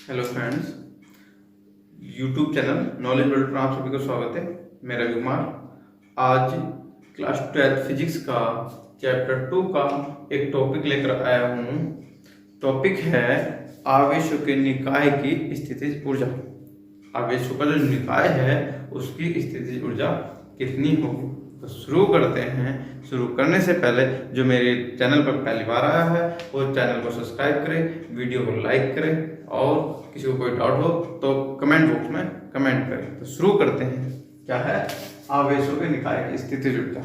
Hello friends, YouTube channel knowledge world पर आप सभी को स्वागत है। मैं रवि कुमार आज क्लास 12 फिजिक्स का चैप्टर 2 का एक टॉपिक लेकर आया हूँ। टॉपिक है आवेशों के निकाय की स्थितिज ऊर्जा। आवेशों का जो निकाय है उसकी स्थितिज ऊर्जा कितनी होगी। तो शुरू करते हैं। शुरू करने से पहले जो मेरे चैनल पर पहली बार आया है वो चैनल को सब्सक्राइब करें, वीडियो को लाइक करें और किसी को कोई डाउट हो तो कमेंट बॉक्स में कमेंट करें। तो शुरू करते हैं। क्या है आवेशों के निकाय की स्थितिज ऊर्जा।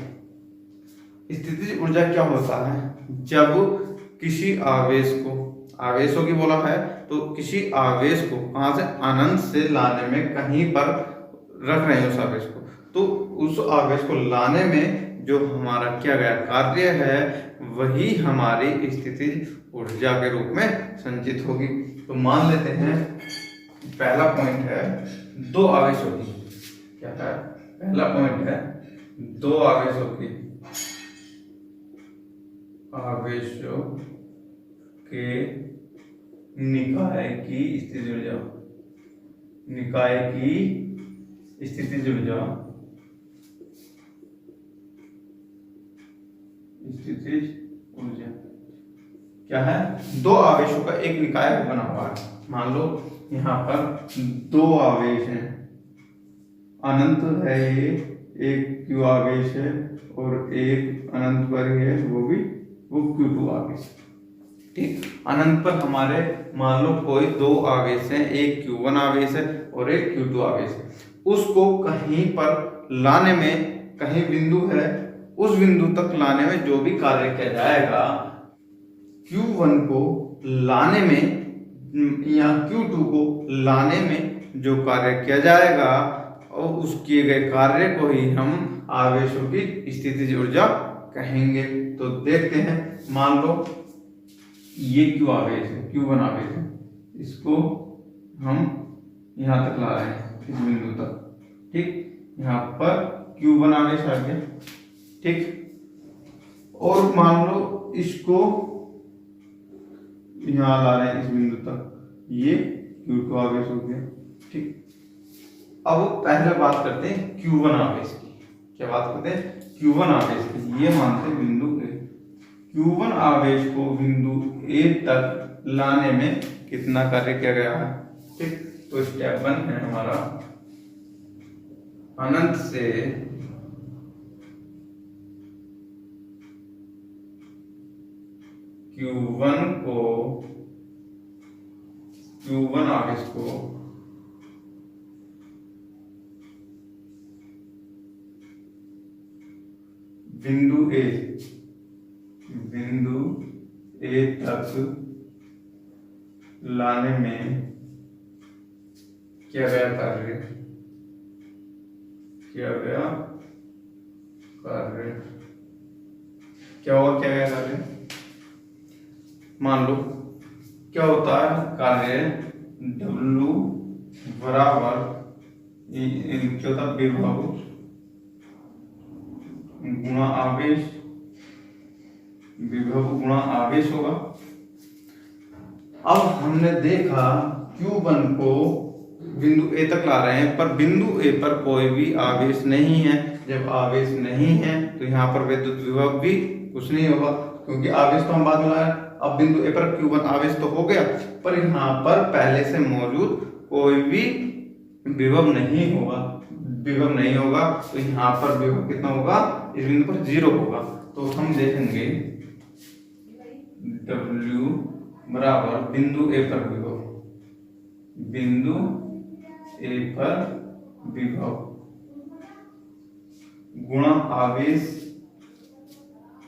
स्थितिज ऊर्जा क्या होता है? जब किसी आवेश को, आवेशों की बोला है तो किसी आवेश को कहां से अनंत से लाने में कहीं पर रख रहे हैं उस आवेश को, तो उस आवेश को लाने में जो हमारा किया गया कार्य है वही हमारी स्थितिज ऊर्जा के रूप में संचित होगी। तो मान लेते हैं पहला पॉइंट है दो आवेशों की। क्या है? पहला पॉइंट है दो आवेशों की, आवेशों के निकाय की स्थितिज ऊर्जा, निकाय की स्थितिज ऊर्जा, स्थितिज ऊर्जा क्या है? दो आवेशों का एक निकाय बना हुआ है। मान लो यहाँ पर दो आवेश हैं, अनंत है ये, एक क्यू आवेश है और एक अनंत पर है वो Q2 आवेश। ठीक, अनंत पर हमारे मान लो कोई दो आवेश हैं, एक Q1 आवेश है और एक Q2 आवेश है। उसको कहीं पर लाने में, कहीं बिंदु है, उस बिंदु तक लाने में जो भी कार्य किया जाएगा, Q1 को लाने में या Q2 को लाने में जो कार्य किया जाएगा और उस किए गए कार्य को ही हम आवेशों की स्थितिज ऊर्जा कहेंगे। तो देखते हैं, मान लो ये Q आवेश है, Q1 आवेश है, इसको हम यहां तक ला रहे हैं, इस बिंदु तक। ठीक, यहाँ पर Q1 आवेश आ गया। ठीक, और मान लो इसको यहाँ ला रहे हैं इस बिंदु तक, ये Q2 आवेश हो गया। ठीक, अब पहले बात करते हैं Q1 आवेश की। क्या बात करते हैं? Q1 आवेश की। ये मानते हैं बिंदु A, Q1 आवेश को बिंदु A तक लाने में कितना कार्य किया गया है। ठीक, तो स्टेप 1 है हमारा अनंत से Q1 आवेश को बिंदु A तक लाने में किया गया कार्य, क्या हुआ क्या गया कार्य? मान लो क्या होता है कार्य, W बराबर क्या होता है, विभव गुणा आवेश, विभव गुणा आवेश होगा। अब हमने देखा Q1 को बिंदु A तक ला रहे हैं, पर बिंदु A पर कोई भी आवेश नहीं है। जब आवेश नहीं है तो यहाँ पर विद्युत विभव भी कुछ नहीं होगा, क्योंकि आवेश तो हम बाद में लाए। अब बिंदु A पर Q1 आवेश तो हो गया, पर यहाँ पर पहले से मौजूद कोई भी विभव नहीं होगा। तो यहाँ पर विभव कितना होगा? इस बिंदु पर 0 होगा। तो हम देखेंगे W बराबर बिंदु A पर विभव, बिंदु A पर विभव गुणा आवेश,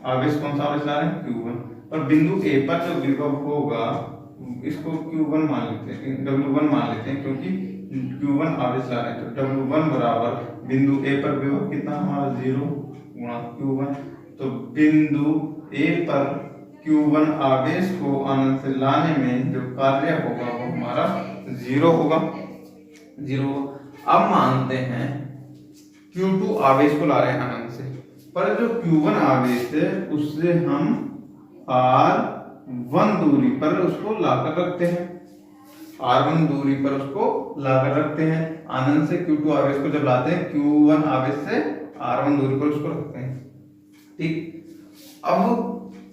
आवेश कौन सा आवेश ला रहे हैं? Q1। पर बिंदु A पर जो विभव होगा इसको Q1 मान लेते हैं, W1 मान लेते हैं, क्योंकि Q1 आवेश ला रहे हैं। तो W1 बराबर बिंदु A पर विभव कितना हमारा 0 गुणा Q1। तो बिंदु A पर Q1 आवेश को अनंत से लाने में जो कार्य होगा वो हमारा 0 होगा। अब मानते हैं Q2 आवेश को ला रहे हैं अनंत से, पर जो Q1 आवेश है उससे हम R1 दूरी पर उसको लाकर रखते हैं। R1 दूरी पर उसको लाकर रखते हैं। आनंद से Q2 आवेश को जब लाते हैं, Q1 आवेश से R1 दूरी पर उसको रखते हैं। ठीक, अब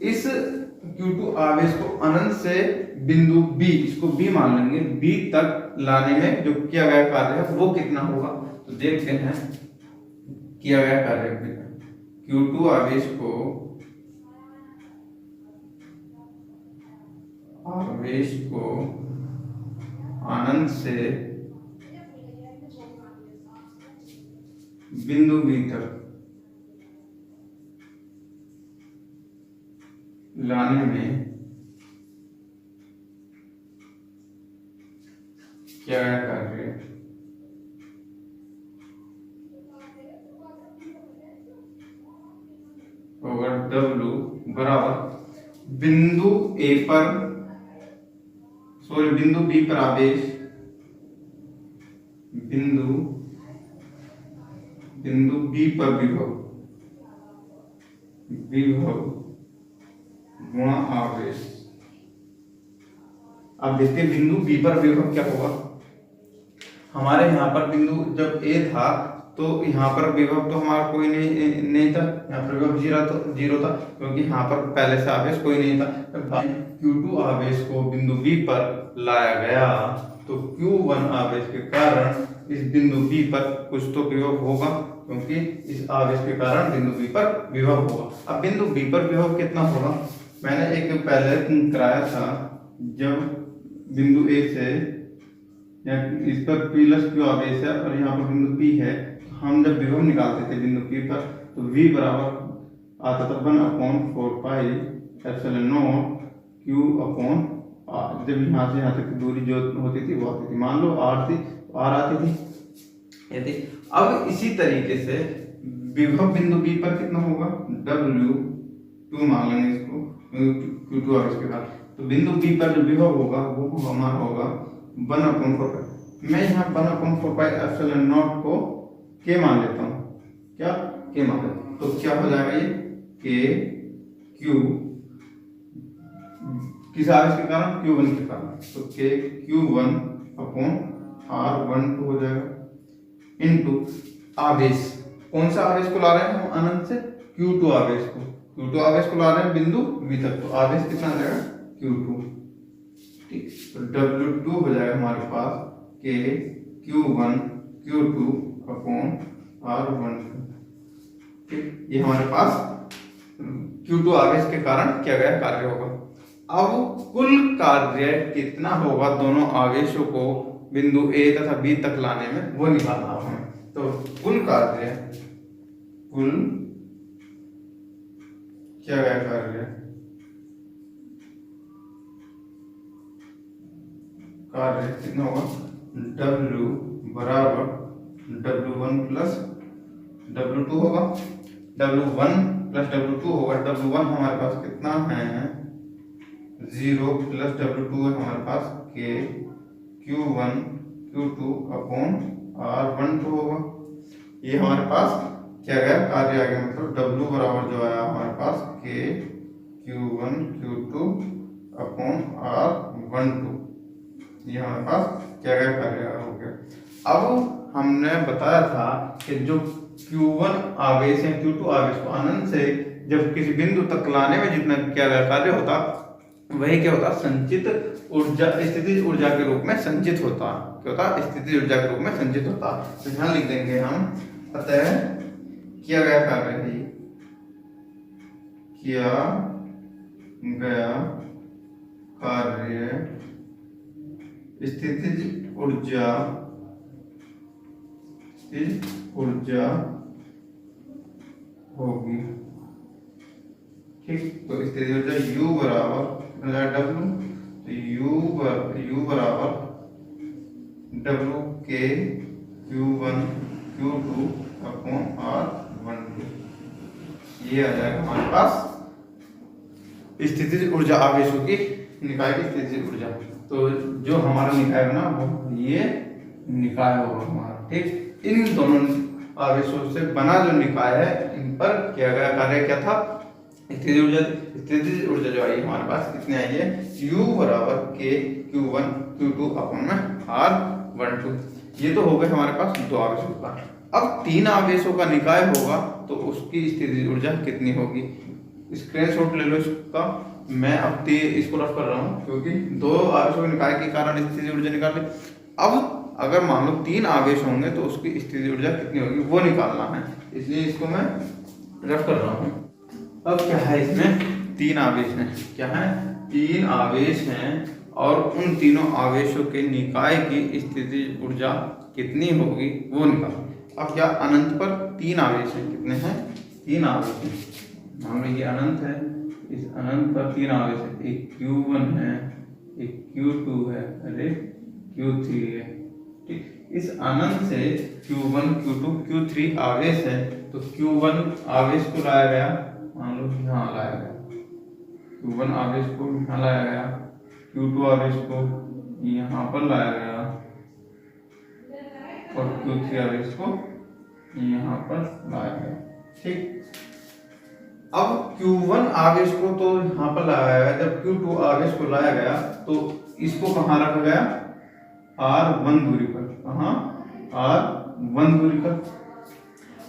इस Q2 आवेश को अनंत से बिंदु B, इसको B मान लेंगे, B तक लाने में जो किया गया कार्य है वो कितना होगा। तो देखते हैं किया गया कार्य। Q2 आवेश को अनंत से बिंदु B तक लाने में क्या कार्य होगा। W बराबर बिंदु B पर आवेश, बिंदु B पर विभव गुणा आवेश। अब देखते हैं बिंदु B पर विभव क्या होगा। हमारे यहाँ पर बिंदु जब A था तो यहाँ पर विभव तो हमारा कोई नहीं था, यहाँ पर विभव जीरो था, क्योंकि यहाँ पर पहले से आवेश कोई नहीं था। Q2 आवेश को बिंदु B पर लाया गया तो Q1 आवेश के कारण इस बिंदु B पर कुछ तो विभव होगा, क्योंकि इस आवेश के कारण बिंदु B पर विभव होगा। अब बिंदु B पर विभव कितना होगा, मैंने एक पहले कराया था। जब बिंदु A से इस पर प्लस Q आवेश है और यहाँ पर बिंदु P है, हम जब विभव निकालते थे बिंदु P पर तो V बराबर आता था 1/4 pi epsilon not Q upon R। जब यहाँ से यहाँ तक की दूरी जो होती थी वो आती थी, मान लो R थी, R आती थी यदि। अब इसी तरीके से विभव बिंदु B पर कितना होगा, W2 मान लेंगे इसको, Q2 आवेश के कारण। तो बिंदु B पर जो विभव होगा वो हमारा होगा 1/4 पाई। मैं यहाँ 1/4 पाई एप्सिलॉन नॉट को K मान लेता हूँ, क्या K मान लेता हूँ। तो क्या हो जाएगा ये K Q किस आवेश के कारण, Q1 के कारण, तो K Q1 अपॉन R12 हो जाएगा इनटू आवेश। कौन सा आवेश को ला रहे हैं हम अनंत से, Q2 आवेश को, Q2 आवेश को ला रहे हैं बिंदु B तक, तो आवेश कितना आ जाएगा Q2। ठीक, तो W2 हो जाएगा हमारे पास K Q1 Q2 upon R12। ठीक, ये हमारे पास Q2 आवेश के कारण किया गया कार्य होगा। अब कुल कार्य कितना होगा दोनों आवेशों को बिंदु A तथा B तक लाने में, वो निकालना होगा हमें। तो कुल कार्य, कुल क्या गया कार्य कितना होगा, W बराबर W1 प्लस W2 होगा। W1 प्लस W2 होगा। W1 हमारे पास कितना है 0 प्लस W2 है हमारे पास K Q1 Q2 upon R12 होगा। ये हमारे पास क्या गया कार्य आ गया, मतलब W बराबर जो आया हमारे पास K Q1 Q2 upon R12, ये हमारे पास क्या गया कार्य हो गया। अब हमने बताया था कि जो Q1 आवेश है Q2 आवेश को अनंत से जब किसी बिंदु तक लाने में जितना क्या गया कार्य होता, वही क्या होता, संचित ऊर्जा, स्थितिज ऊर्जा के रूप में संचित होता। क्या होता, स्थितिज ऊर्जा के रूप में संचित होता। तो यहाँ लिख देंगे हम, अतः किया गया कार्य है, किया गया कार्य स्थितिज ऊर्जा होगी। ठीक, तो स्थितिज ऊर्जा U बराबर W, तो U बराबर W K Q1 Q2 upon R12। ये आ जाएगा हमारे पास स्थितिज ऊर्जा आवेशों की निकाय की स्थितिज ऊर्जा। तो जो हमारा निकाय है ना वो ये निकाय होगा हमारा। ठीक, इन दोनों आवेशों से बना जो निकाय है इन पर किया गया कार्य क्या था, स्थितिज ऊर्जा जो आई हमारे पास कितनी आई है, U बराबर K Q1 Q2 अपन में R12। ये तो हो गए हमारे पास दो आवेशों का। अब तीन आवेशों का निकाय होगा तो उसकी स्थितिज ऊर्जा कितनी होगी। स्क्रीनशॉट ले लो इसका। मैं अब इसको रफ कर रहा हूँ क्योंकि दो आवेशों के निकाय के कारण स्थितिज ऊर्जा निकाल ली। अब अगर मान लो तीन आवेश होंगे तो उसकी स्थितिज ऊर्जा कितनी होगी वो निकालना है, इसलिए इसको मैं रफ कर रहा हूँ। अब क्या है, इसमें तीन आवेश हैं। क्या है, तीन आवेश हैं और उन तीनों आवेशों के निकाय की स्थितिज ऊर्जा कितनी होगी वो निकालो। अब क्या, अनंत पर तीन आवेश हैं। कितने हैं, तीन आवेश हैं। मान लो ये अनंत है, इस अनंत पर तीन आवेश है। एक Q1 है, एक Q2 है और एक Q3 है। ठीक, इस अनंत से Q1 Q2 Q3 आवेश है तो Q1 आवेश को लाया गया, मान लो यहाँ लाया गया, Q1 आवेश को यहाँ लाया गया, Q2 आवेश को यहाँ पर लाया गया और Q3 आवेश को यहाँ पर लाया गया। ठीक, अब Q1 आवेश को तो यहाँ पर लाया गया, जब Q2 आवेश को लाया गया तो इसको कहाँ रखा गया, R1 दूरी पर। कहाँ, R1 दूरी पर।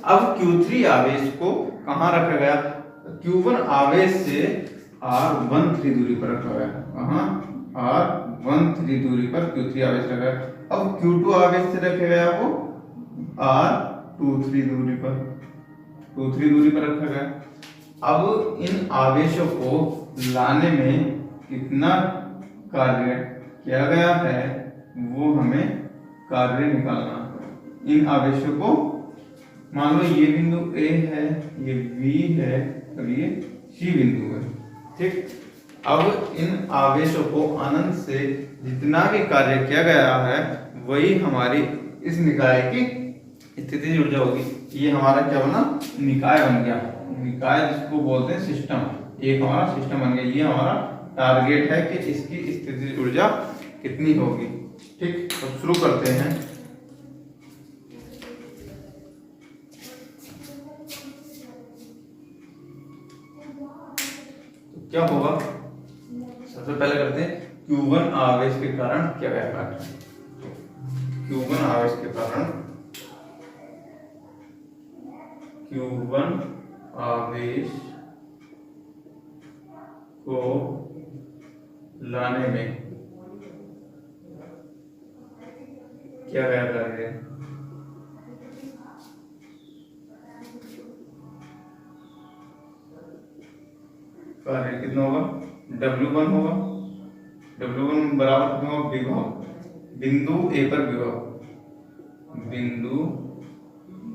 अब Q3 आवेश को कहाँ रखा गया, Q1 आवेश से R13 दूरी पर रखा गया। कहाँ, R13 दूरी पर Q3 आवेश रखा गया। अब Q2 आवेश से रखा गया वो R23 दूरी पर, 23 दूरी पर रखा गया। अब इन आवेशों को लाने में कितना कार्य किया गया है वो हमें कार्य निकालना। इन आवेशों को, मान लो ये बिंदु A है, ये B है और ये C बिंदु है। ठीक, अब इन आवेशों को अनंत से जितना भी कार्य किया गया है वही हमारी इस निकाय की स्थितिज ऊर्जा होगी। ये हमारा क्या बना, निकाय बन गया। निकाय जिसको बोलते हैं सिस्टम, एक हमारा सिस्टम बन गया। ये हमारा टारगेट है कि इसकी स्थितिज ऊर्जा कितनी होगी। ठीक, तो शुरू करते हैं। तो क्या होगा, सबसे पहले करते हैं Q1 आवेश के कारण क्या गया कार्य। Q1 आवेश के कारण, Q1 आवेश को लाने में क्या गया कार्य, कार्य कितना होगा, W1 होगा। W1 बराबर कितना होगा, विभव, बिंदु A पर विभव, बिंदु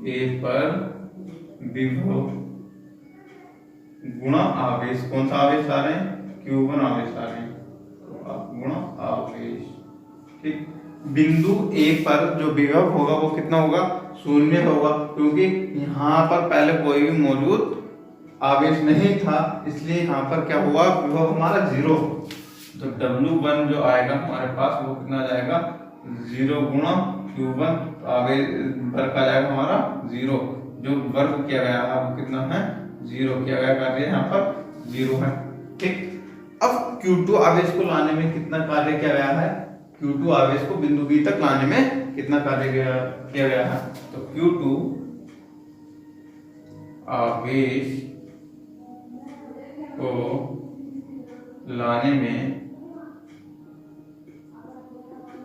A पर विभव गुणा आवेश। कौन सा आवेश ला रहे हैं, Q1 आवेश ला रहे हैं, तो गुणा आवेश। ठीक, बिंदु A पर जो विभव होगा वो कितना होगा, शून्य होगा, क्योंकि यहाँ पर पहले कोई भी मौजूद आवेश नहीं था, इसलिए यहाँ पर क्या हुआ, विभव हमारा जीरो। तो W1 जो आएगा हमारे पास वो कितना आ जाएगा, 0 गुणा Q1, तो आवेश वर्ग आ जाएगा हमारा 0। जो वर्ग किया गया है वो कितना है, 0 किया गया कार्य यहाँ पर 0 है। ठीक, अब Q2 आवेश को लाने में कितना कार्य किया गया है, Q2 आवेश को बिंदु B तक लाने में कितना कार्य किया गया है, तो Q2 आवेश को लाने में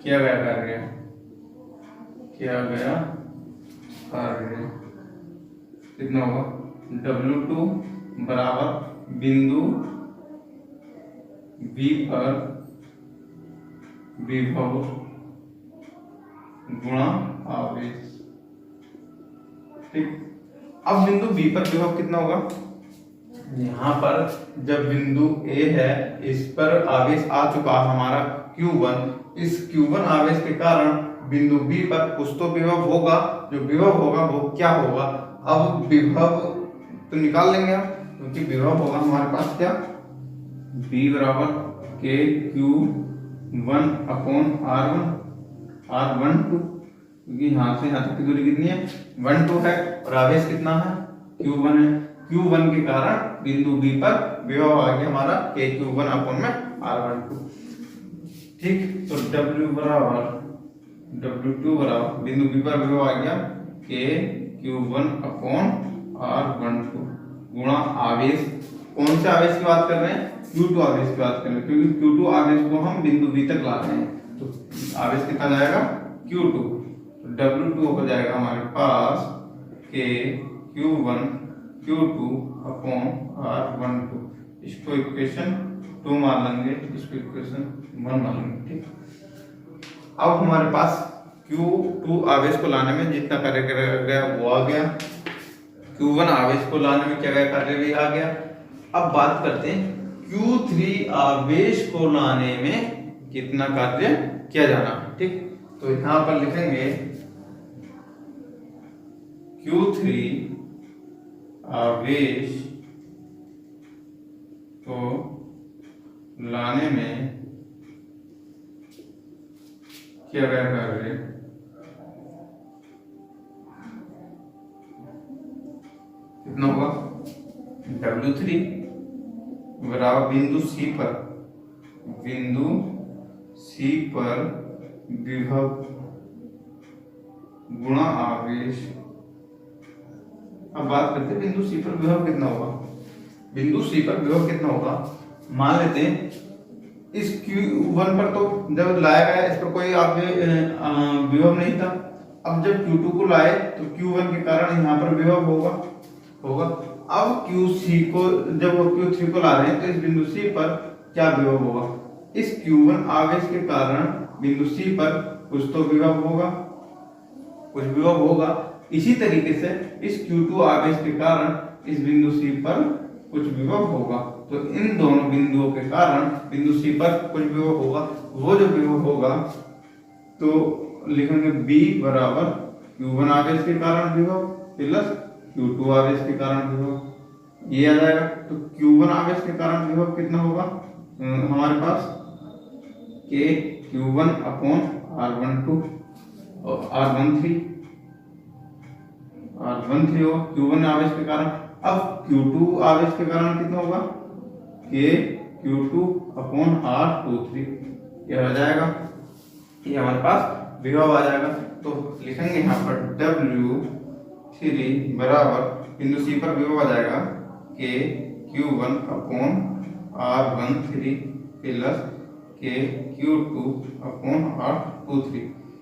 किया गया कार्य, किया गया कार्य कितना होगा, W2 बराबर बिंदु B पर विभव गुणा आवेश। ठीक, अब बिंदु B पर विभव कितना होगा, यहाँ पर जब बिंदु A है इस पर आवेश आ चुका हमारा Q1, इस Q1 आवेश के कारण बिंदु B पर कुछ तो विभव होगा, जो विभव होगा वो क्या होगा। अब विभव तो निकाल लेंगे हम, क्योंकि विभव होगा हमारे पास क्या, B बराबर KQ1 अपॉन R12, क्योंकि यहाँ से यहाँ तक की दूरी कितनी है, 12 है और आवेश कितना है, Q1 है। Q1 के कारण बिंदु B पर विभव आ गया हमारा KQ1 अपॉन में R12। ठीक। तो W बराबर W2 बराबर बिंदु B पर विभव आ गया K Q1 अपॉन R12 गुणा आवेश। कौन से आवेश की बात कर रहे हैं? Q2 आवेश की बात कर रहे हैं, क्योंकि Q2 आवेश को हम बिंदु B तक ला रहे हैं। तो आवेश कितना जाएगा? Q2। तो W2 हो जाएगा हमारे पास K Q1 Q2 upon R12। इसको इक्वेशन 2 मान लेंगे, इसको इक्वेशन 1 मान लेंगे। ठीक। अब हमारे पास Q2 आवेश को लाने में जितना कार्य गया वो आ गया, Q1 आवेश को लाने में क्या गया कार्य भी आ गया। अब बात करते हैं Q3 आवेश को लाने में कितना कार्य किया जाना है। ठीक। तो यहां पर लिखेंगे Q3 आवेश को लाने में किया गया कार्य कितना होगा? W3 बराबर बिंदु C पर विभव गुणा आवेश। अब बात करते हैं बिंदु C पर विभव कितना होगा। बिंदु C पर विभव कितना होगा, मान लेते हैं इस Q1 पर तो जब लाया गया इस पर कोई विभव नहीं था। अब जब Q2 को लाए तो Q1 के कारण यहाँ पर विभव होगा। अब QC को जब Q3 को ला रहे हैं तो इस बिंदु C पर क्या विभव होगा? इस Q1 आवेश के कारण बिंदु C पर कुछ तो विभव होगा, कुछ विभव होगा। इसी तरीके से इस Q2 आवेश के कारण इस बिंदु C पर कुछ विभव होगा। तो इन दोनों बिंदुओं के कारण बिंदु C पर कुछ विभव होगा। वो जो विभव होगा तो लिखेंगे B बराबर Q1 आवेश के कारण विभव प्लस Q2 आवेश के कारण विभव, ये आ जाएगा। तो Q1 आवेश के कारण विभव कितना होगा हमारे पास? K Q1 अपॉन R12 और R13 होगा Q1 आवेश के कारण। अब Q2 आवेश के कारण कितना होगा? K Q2 अपॉन R23, यह आ जाएगा। ये हमारे पास विभव आ जाएगा। तो लिखेंगे यहाँ पर W3 बराबर बिंदु C पर विभव आ जाएगा K Q1 upon R13 plus K Q2 upon R23।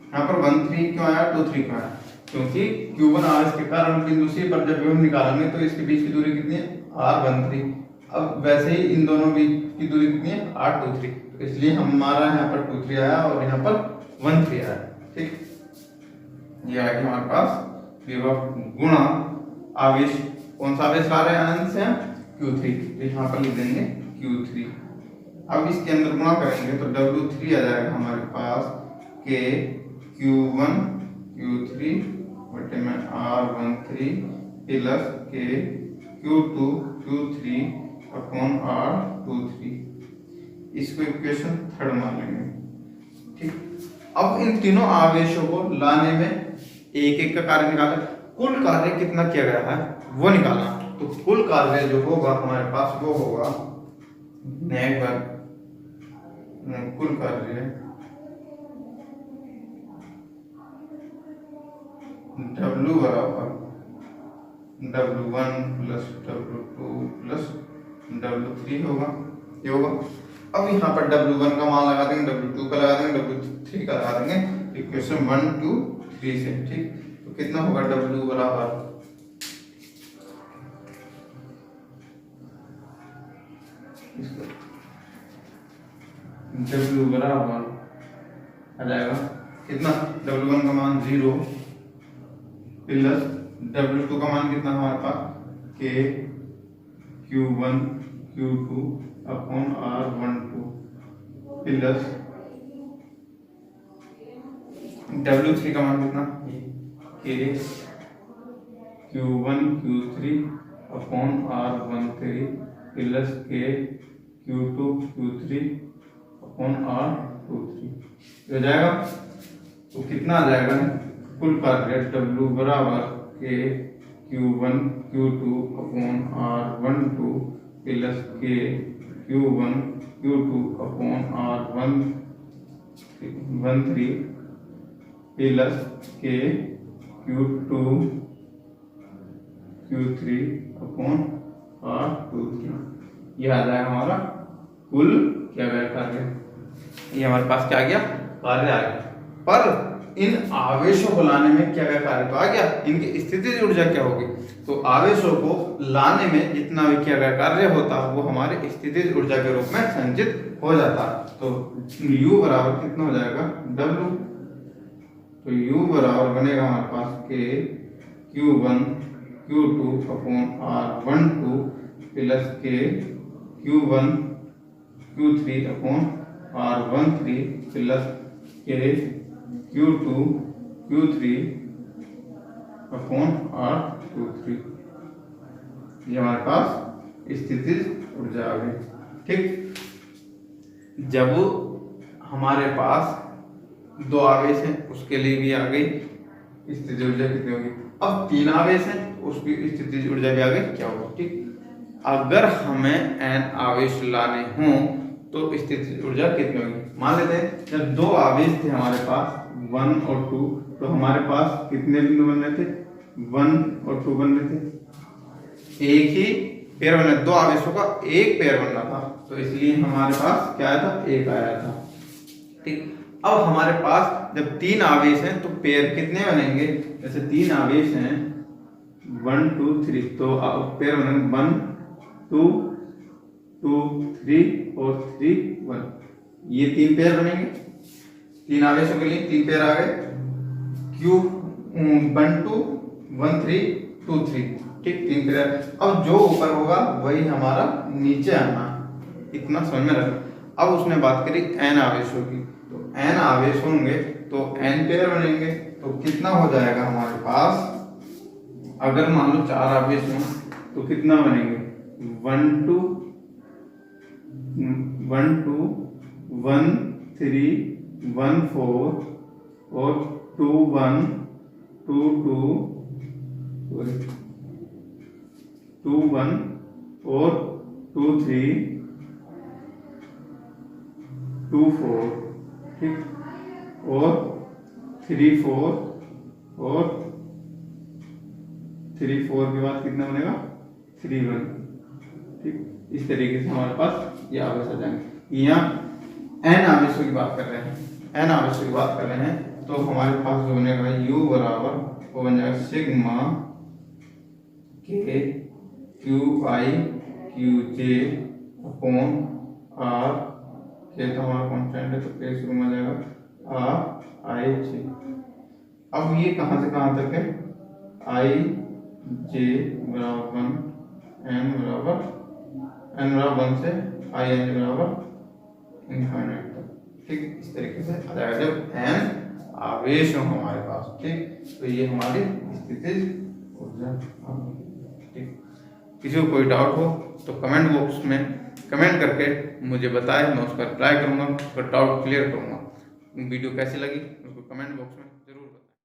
यहाँ पर 13 क्यों आया, 23 क्यों आया? क्योंकि Q1 आवेश के कारण बिंदु C पर जब विभव निकालेंगे तो इसके बीच की दूरी कितनी है? R13। अब वैसे ही इन दोनों बीच की दूरी कितनी है? R23। तो इसलिए हमारा यहाँ पर 23 आया और यहाँ पर 13 आया। ठीक। ये आ गया हमारे पास विभव गुणा आवेश। कौन सा आवेश ला रहे हैं अनंत से? Q3। तो यहाँ पर लिख देंगे Q3। अब इसके अंदर गुणा करेंगे तो W3 आ जाएगा हमारे पास K Q1 Q3 बटे में R13 plus K Q2 Q3 upon R23। इसको इक्वेशन 3 मान लेंगे। ठीक। अब इन तीनों आवेशों को लाने में एक एक का कार्य निकाला, कुल कार्य कितना किया गया है वो निकालना। तो कुल कार्य जो होगा हमारे पास वो होगा कुल कार्य W बराबर W1 plus W2 plus W3 होगा, ये होगा। अब यहाँ पर W1 का मान लगा देंगे, W2 का लगा देंगे, W3 का लगा देंगे इक्वेशन 1 2 3 से। ठीक। तो कितना होगा W बराबर W बराबर आ जाएगा कितना? W1 का मान 0 प्लस W2 का मान कितना हमारे पास? K Q1 Q2 upon R12 plus W3 का मान कितना? K Q1 Q3 upon R13 plus K Q2 Q3 upon R23 हो जाएगा। तो कितना आ जाएगा कुल कार्य W बराबर K Q1 Q2 upon R12 plus K Q1 Q2 upon 13 plus के Q2 Q3 अपॉन R23, यह आ जाएगा हमारा कुल क्या गया कार्य। ये हमारे पास क्या आ गया, कार्य आ गया। पर इन आवेशों को लाने में क्या क्या कार्य तो आ गया, इनकी स्थितिज ऊर्जा क्या होगी। तो आवेशों को लाने में जितना भी क्या क्या कार्य होता वो हमारे स्थितिज ऊर्जा के रूप में संचित हो जाता। तो U बराबर कितना हो जाएगा, W। तो U बराबर बनेगा हमारे पास के Q1 Q2 upon R12 plus के Q1 Q3 upon R13 plus के Q2 Q3 अपॉन R23। ये हमारे पास स्थितिज ऊर्जा आ गई। ठीक, जब हमारे पास दो आवेश हैं उसके लिए भी आ गई स्थितिज ऊर्जा कितनी होगी। अब तीन आवेश हैं उसकी स्थितिज ऊर्जा भी आ गई क्या होगी। ठीक, अगर हमें n आवेश लाने हों तो स्थितिज ऊर्जा कितनी होगी। मान लेते हैं जब दो आवेश थे हमारे पास 1 और 2, तो हमारे पास कितने बिंदु बन रहे थे, 1 और 2 बन रहे थे। एक ही पेयर बना, दो आवेशों का एक पेयर बन रहा था, तो इसलिए हमारे पास क्या आया था, एक आया था। ठीक, अब हमारे पास जब तीन आवेश हैं तो पेयर कितने बनेंगे। जैसे तीन आवेश हैं 1 2 3, तो पेयर बनेंगे 1 2 2 3 और 3 1। ये तीन पेयर बनेंगे, तीन आवेशों के लिए तीन पेयर आ गए, Q1 2 1 3 2 3। ठीक, तीन पेयर। अब जो ऊपर होगा वही हमारा नीचे आना, इतना समझ में रखना। अब उसने बात करी n आवेशों की, तो n आवेश होंगे तो n पेयर बनेंगे, तो कितना हो जाएगा हमारे पास। अगर मान लो चार आवेश हों तो कितना बनेंगे, 1 2 1 2 1 3 1 4 और 2 1 2 2 1 और 2 3 2 4। ठीक, और 3 4 और 3 4 के बाद कितना बनेगा, 3 1। ठीक, इस तरीके से हमारे पास ये आवेश आ जाएंगे। यहाँ n आवेशों की बात कर रहे हैं, n आवेशों की बात कर रहे हैं, तो हमारे पास जो बनेगा U बराबर वो बन जाएगा सिग्मा के QI QJ अपॉन R के, तो हमारा कांस्टेंट है तो के शुरू में आ जाएगा RIJ। अब ये कहाँ से कहाँ तक है, IJ बराबर 1, n बराबर 1 से IN बराबर इनफाइनाइट तक। ठीक, इस तरीके से आ जाएगा जब n आवेश हो हमारे पास। ठीक, तो ये हमारी स्थितिज ऊर्जा। ठीक, किसी को कोई डाउट हो तो कमेंट बॉक्स में कमेंट करके मुझे बताएं, मैं उसका रिप्लाई करूंगा, उसका डाउट क्लियर करूंगा। वीडियो कैसी लगी उसको कमेंट बॉक्स में